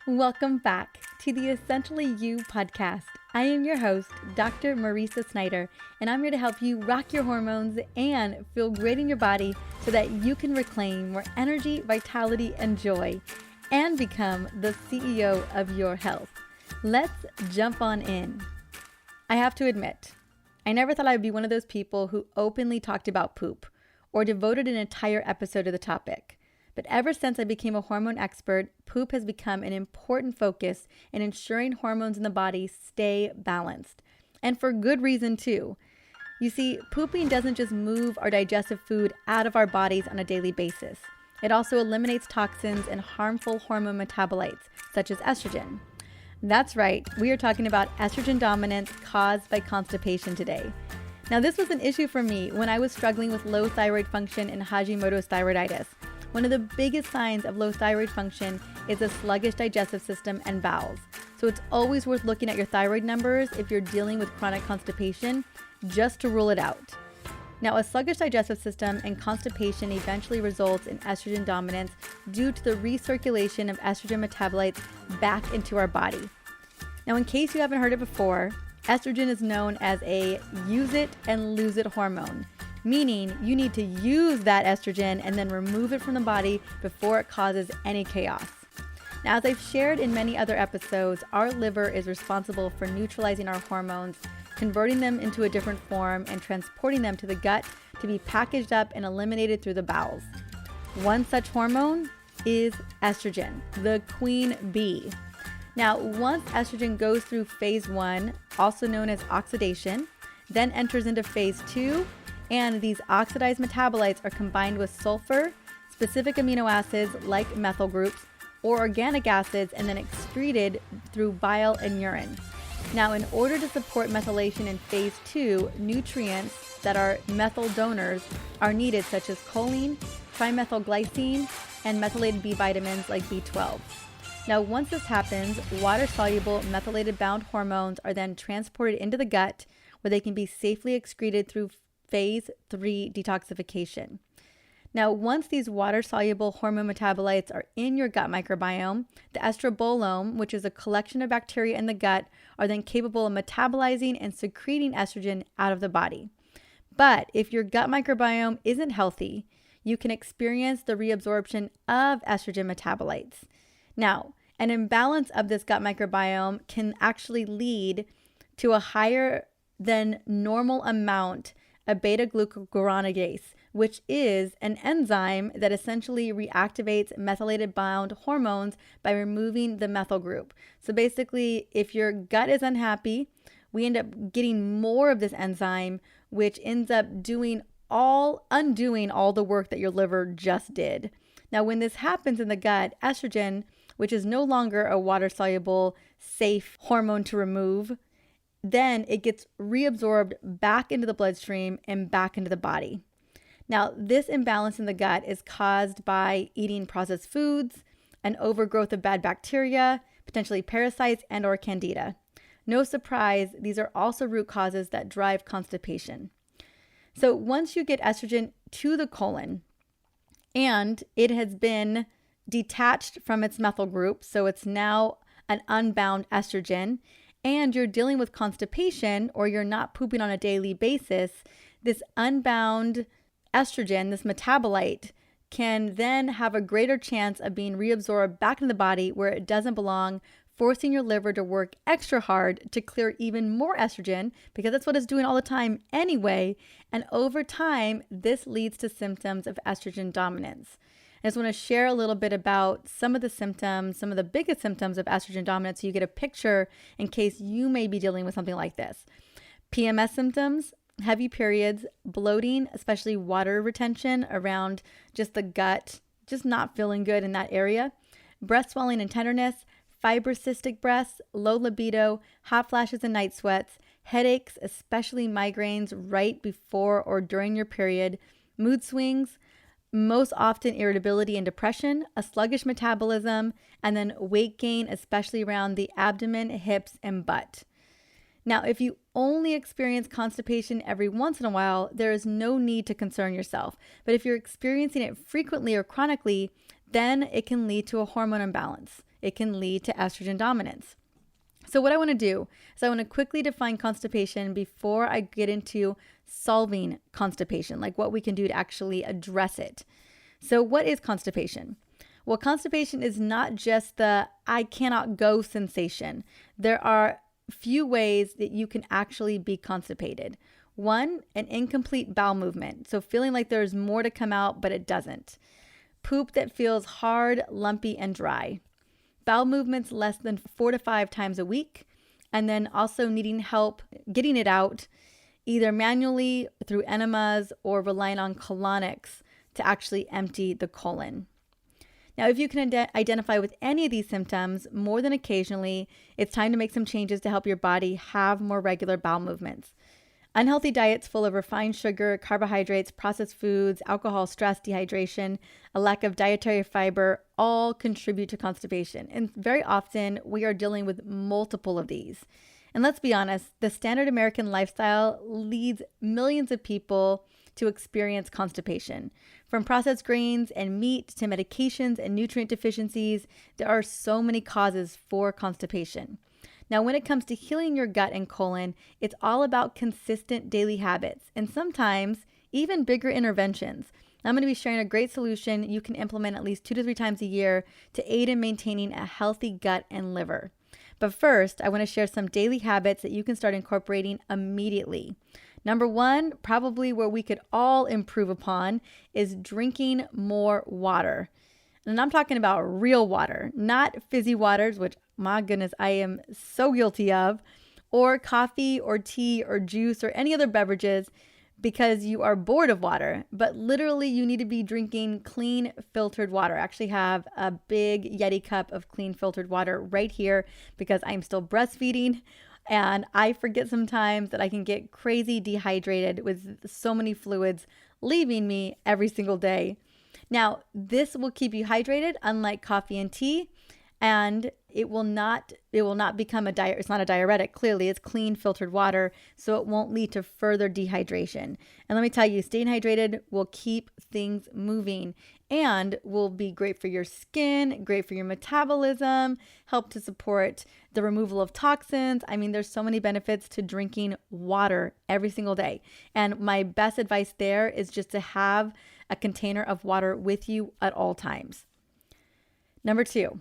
Welcome back to the Essentially You podcast. I am your host, Dr. Marisa Snyder, and I'm here to help you rock your hormones and feel great in your body so that you can reclaim more energy, vitality, and joy, and become the CEO of your health. Let's jump on in. I have to admit, I never thought I'd be one of those people who openly talked about poop or devoted an entire episode to the topic. But ever since I became a hormone expert, poop has become an important focus in ensuring hormones in the body stay balanced. And for good reason too. You see, pooping doesn't just move our digestive food out of our bodies on a daily basis. It also eliminates toxins and harmful hormone metabolites, such as estrogen. That's right, we are talking about estrogen dominance caused by constipation today. Now, this was an issue for me when I was struggling with low thyroid function and Hashimoto's thyroiditis. One of the biggest signs of low thyroid function is a sluggish digestive system and bowels. So it's always worth looking at your thyroid numbers if you're dealing with chronic constipation, just to rule it out. Now, a sluggish digestive system and constipation eventually results in estrogen dominance due to the recirculation of estrogen metabolites back into our body. Now, in case you haven't heard it before, estrogen is known as a use it and lose it hormone, meaning you need to use that estrogen and then remove it from the body before it causes any chaos. Now, as I've shared in many other episodes, our liver is responsible for neutralizing our hormones, converting them into a different form, and transporting them to the gut to be packaged up and eliminated through the bowels. One such hormone is estrogen, the queen bee. Now, once estrogen goes through phase 1, also known as oxidation, then enters into phase 2, and these oxidized metabolites are combined with sulfur, specific amino acids like methyl groups, or organic acids, and then excreted through bile and urine. Now, in order to support methylation in phase 2, nutrients that are methyl donors are needed, such as choline, trimethylglycine, and methylated B vitamins like B12. Now, once this happens, water-soluble methylated bound hormones are then transported into the gut, where they can be safely excreted through phase 3 detoxification. Now, once these water-soluble hormone metabolites are in your gut microbiome, the estrobolome, which is a collection of bacteria in the gut, are then capable of metabolizing and secreting estrogen out of the body. But if your gut microbiome isn't healthy, you can experience the reabsorption of estrogen metabolites. Now, an imbalance of this gut microbiome can actually lead to a higher than normal amount of beta-glucuronidase, which is an enzyme that essentially reactivates methylated bound hormones by removing the methyl group. So basically, if your gut is unhappy, we end up getting more of this enzyme, which ends up undoing all the work that your liver just did. Now, when this happens in the gut, estrogen, which is no longer a water-soluble, safe hormone to remove, then it gets reabsorbed back into the bloodstream and back into the body. Now, this imbalance in the gut is caused by eating processed foods, an overgrowth of bad bacteria, potentially parasites, and or candida. No surprise, these are also root causes that drive constipation. So once you get estrogen to the colon and it has been detached from its methyl group, so it's now an unbound estrogen, and you're dealing with constipation or you're not pooping on a daily basis, this unbound estrogen, this metabolite, can then have a greater chance of being reabsorbed back in the body where it doesn't belong, forcing your liver to work extra hard to clear even more estrogen, because that's what it's doing all the time anyway. And over time, this leads to symptoms of estrogen dominance. I just want to share a little bit about some of the symptoms, some of the biggest symptoms of estrogen dominance, so you get a picture in case you may be dealing with something like this. PMS symptoms, heavy periods, bloating, especially water retention around just the gut, just not feeling good in that area, breast swelling and tenderness, fibrocystic breasts, low libido, hot flashes and night sweats, headaches, especially migraines right before or during your period, mood swings, most often irritability and depression, a sluggish metabolism, and then weight gain, especially around the abdomen, hips, and butt. Now, if you only experience constipation every once in a while, there is no need to concern yourself. But if you're experiencing it frequently or chronically, then it can lead to a hormone imbalance. it can lead to estrogen dominance. So what I want to do is I want to quickly define constipation before I get into solving constipation, like what we can do to actually address it. So what is constipation? Well, constipation is not just the I cannot go sensation. There are few ways that you can actually be constipated. One, an incomplete bowel movement. So feeling like there's more to come out, but it doesn't. Poop that feels hard, lumpy, and dry. Bowel movements less than 4 to 5 times a week. And then also needing help getting it out, either manually through enemas or relying on colonics to actually empty the colon. Now, if you can identify with any of these symptoms more than occasionally, it's time to make some changes to help your body have more regular bowel movements. Unhealthy diets full of refined sugar, carbohydrates, processed foods, alcohol, stress, dehydration, a lack of dietary fiber all contribute to constipation. And very often we are dealing with multiple of these. And let's be honest, the standard American lifestyle leads millions of people to experience constipation. From processed grains and meat to medications and nutrient deficiencies, there are so many causes for constipation. Now, when it comes to healing your gut and colon, it's all about consistent daily habits and sometimes even bigger interventions. I'm going to be sharing a great solution you can implement at least 2 to 3 times a year to aid in maintaining a healthy gut and liver. But first, I want to share some daily habits that you can start incorporating immediately. Number one, probably where we could all improve upon, is drinking more water. And I'm talking about real water, not fizzy waters, which my goodness, I am so guilty of, or coffee or tea or juice or any other beverages because you are bored of water. But literally, you need to be drinking clean filtered water. I actually have a big Yeti cup of clean filtered water right here because I'm still breastfeeding. And I forget sometimes that I can get crazy dehydrated with so many fluids leaving me every single day. Now, this will keep you hydrated, unlike coffee and tea, and it will not become it's not a diuretic. Clearly, it's clean filtered water, so it won't lead to further dehydration. And let me tell you, staying hydrated will keep things moving and will be great for your skin, great for your metabolism, help to support the removal of toxins. I mean, there's so many benefits to drinking water every single day. And my best advice there is just to have a container of water with you at all times. Number 2,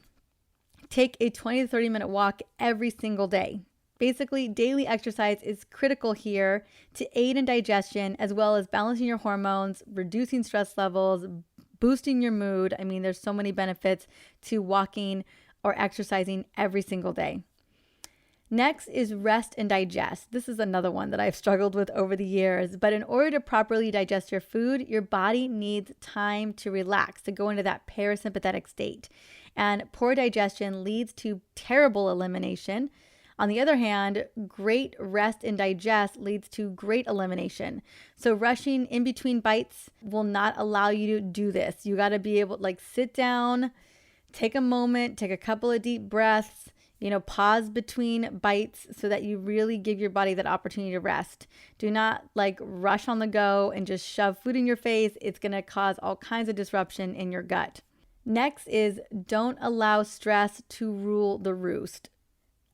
take a 20 to 30 minute walk every single day. Basically, daily exercise is critical here to aid in digestion as well as balancing your hormones, reducing stress levels, boosting your mood. I mean, there's so many benefits to walking or exercising every single day. Next is rest and digest. This is another one that I've struggled with over the years, but in order to properly digest your food, your body needs time to relax, to go into that parasympathetic state. And poor digestion leads to terrible elimination. On the other hand, great rest and digest leads to great elimination. So rushing in between bites will not allow you to do this. You got to be able to sit down, take a moment, take a couple of deep breaths, pause between bites so that you really give your body that opportunity to rest. Do not rush on the go and just shove food in your face. It's going to cause all kinds of disruption in your gut. Next is don't allow stress to rule the roost.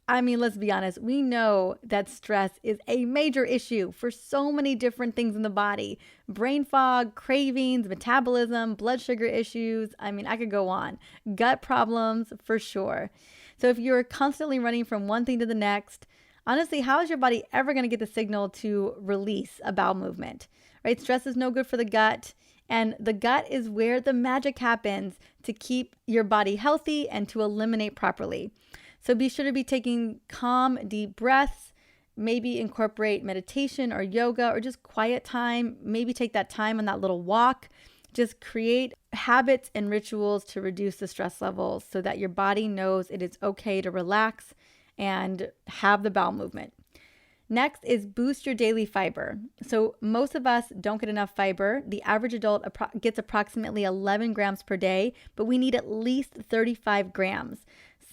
I mean, let's be honest. We know that stress is a major issue for so many different things in the body. Brain fog, cravings, metabolism, blood sugar issues. I mean, I could go on. Gut problems for sure. So if you're constantly running from one thing to the next, honestly, how is your body ever going to get the signal to release a bowel movement, right? Stress is no good for the gut. And the gut is where the magic happens to keep your body healthy and to eliminate properly. So be sure to be taking calm, deep breaths, maybe incorporate meditation or yoga or just quiet time. Maybe take that time on that little walk. Just create habits and rituals to reduce the stress levels so that your body knows it is okay to relax and have the bowel movement. Next is boost your daily fiber. So most of us don't get enough fiber. The average adult gets approximately 11 grams per day, but we need at least 35 grams.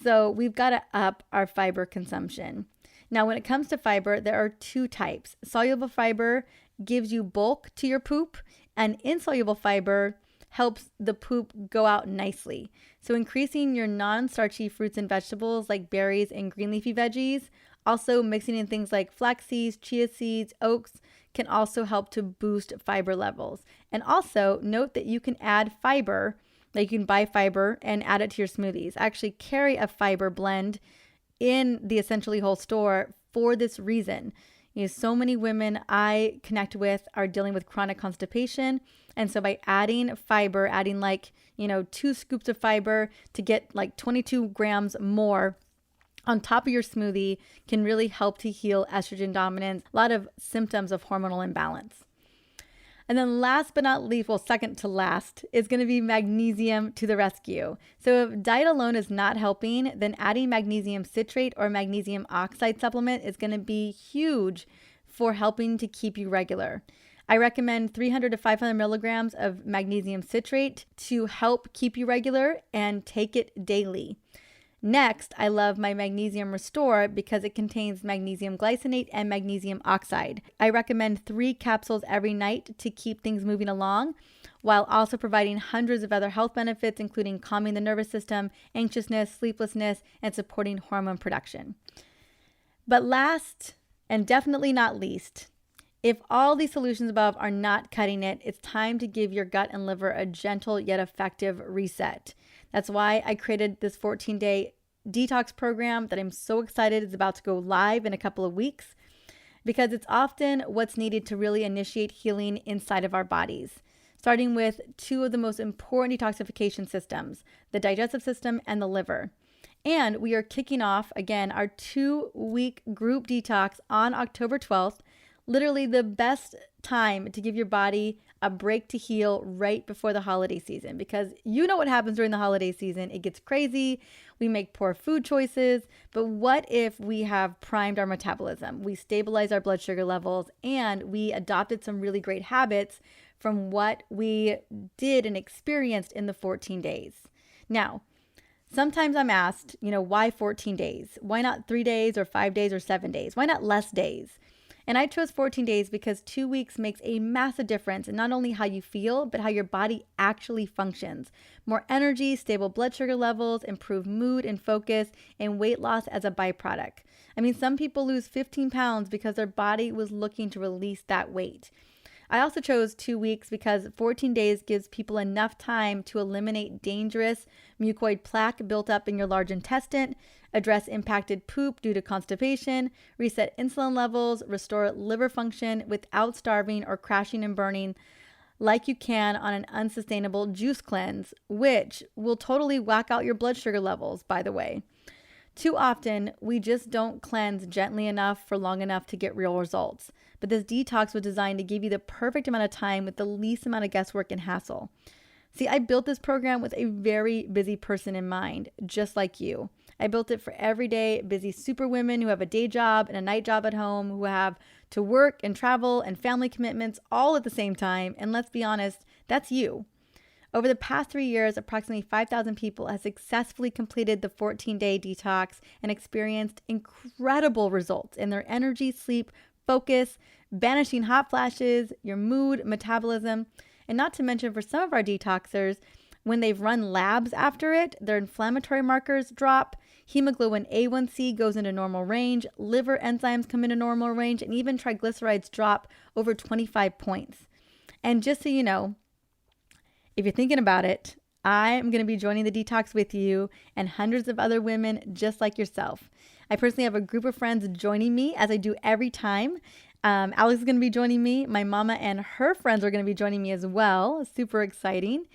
So we've got to up our fiber consumption. Now, when it comes to fiber, there are 2 types. Soluble fiber gives you bulk to your poop, and insoluble fiber helps the poop go out nicely. So increasing your non-starchy fruits and vegetables like berries and green leafy veggies, also mixing in things like flax seeds, chia seeds, oats, can also help to boost fiber levels. And also note that you can add fiber, like you can buy fiber and add it to your smoothies. I actually carry a fiber blend in the Essentially Whole store for this reason. So many women I connect with are dealing with chronic constipation. And so by adding fiber, adding 2 scoops of fiber to get like 22 grams more on top of your smoothie can really help to heal estrogen dominance, a lot of symptoms of hormonal imbalance. And then last but not least, well, second to last, is going to be magnesium to the rescue. So if diet alone is not helping, then adding magnesium citrate or magnesium oxide supplement is going to be huge for helping to keep you regular. I recommend 300 to 500 milligrams of magnesium citrate to help keep you regular, and take it daily. Next, I love my Magnesium Restore because it contains magnesium glycinate and magnesium oxide. I recommend 3 capsules every night to keep things moving along, while also providing hundreds of other health benefits, including calming the nervous system, anxiousness, sleeplessness, and supporting hormone production. But last, and definitely not least, if all these solutions above are not cutting it, it's time to give your gut and liver a gentle yet effective reset. That's why I created this 14-day detox program that I'm so excited is about to go live in a couple of weeks, because it's often what's needed to really initiate healing inside of our bodies, starting with 2 of the most important detoxification systems, the digestive system and the liver. And we are kicking off, again, our 2-week group detox on October 12th, literally the best time to give your body a break to heal right before the holiday season, because you know what happens during the holiday season. It gets crazy. We make poor food choices. But what if we have primed our metabolism? We stabilize our blood sugar levels, and we adopted some really great habits from what we did and experienced in the 14 days. Now, sometimes I'm asked, why 14 days? Why not 3 days or 5 days or 7 days? Why not less days? And I chose 14 days because 2 weeks makes a massive difference in not only how you feel, but how your body actually functions. More energy, stable blood sugar levels, improved mood and focus, and weight loss as a byproduct. I mean, some people lose 15 pounds because their body was looking to release that weight. I also chose 2 weeks because 14 days gives people enough time to eliminate dangerous mucoid plaque built up in your large intestine, address impacted poop due to constipation, reset insulin levels, restore liver function without starving or crashing and burning like you can on an unsustainable juice cleanse, which will totally whack out your blood sugar levels, by the way. Too often, we just don't cleanse gently enough for long enough to get real results. But this detox was designed to give you the perfect amount of time with the least amount of guesswork and hassle. See, I built this program with a very busy person in mind, just like you. I built it for everyday busy superwomen who have a day job and a night job at home, who have to work and travel and family commitments all at the same time. And let's be honest, that's you. Over the past 3 years, approximately 5,000 people have successfully completed the 14-day detox and experienced incredible results in their energy, sleep, focus, banishing hot flashes, your mood, metabolism, and not to mention for some of our detoxers, when they've run labs after it, their inflammatory markers drop, hemoglobin A1C goes into normal range, liver enzymes come into normal range, and even triglycerides drop over 25 points. And just so you know, if you're thinking about it, I'm going to be joining the detox with you and hundreds of other women just like yourself. I personally have a group of friends joining me, as I do every time. Alex is going to be joining me. My mama and her friends are going to be joining me as well. Super exciting.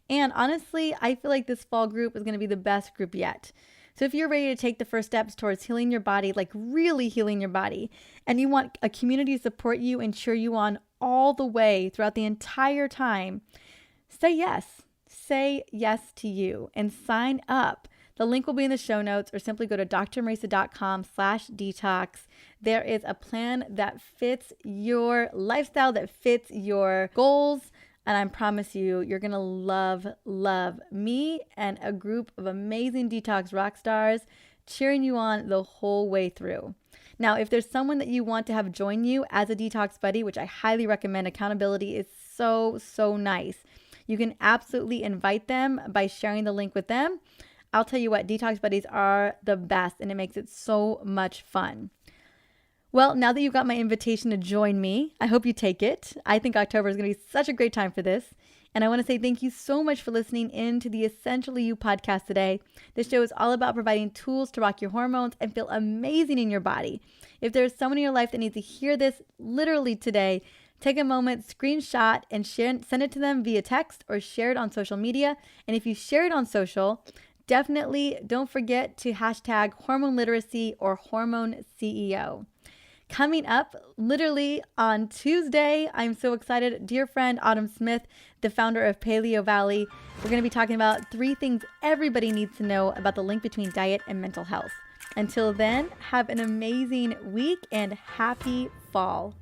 And honestly, I feel like this fall group is going to be the best group yet. So if you're ready to take the first steps towards healing your body, like really healing your body, and you want a community to support you and cheer you on all the way throughout the entire time, say yes. Say yes to you and sign up. The link will be in the show notes, or simply go to drmarisa.com/detox. There is a plan that fits your lifestyle, that fits your goals. And I promise you, you're going to love me and a group of amazing detox rock stars cheering you on the whole way through. Now, if there's someone that you want to have join you as a detox buddy, which I highly recommend, accountability is so nice. you can absolutely invite them by sharing the link with them. I'll tell you what, Detox Buddies are the best, and it makes it so much fun. Well, now that you've got my invitation to join me, I hope you take it. I think October is going to be such a great time for this. And I want to say thank you so much for listening in to the Essentially You podcast today. This show is all about providing tools to rock your hormones and feel amazing in your body. If there's someone in your life that needs to hear this literally today, take a moment, screenshot, and send it to them via text or share it on social media. And if you share it on social, definitely don't forget to hashtag hormone literacy or hormone CEO. Coming up literally on Tuesday, I'm so excited. Dear friend Autumn Smith, the founder of Paleo Valley, we're going to be talking about 3 things everybody needs to know about the link between diet and mental health. Until then, have an amazing week and happy fall.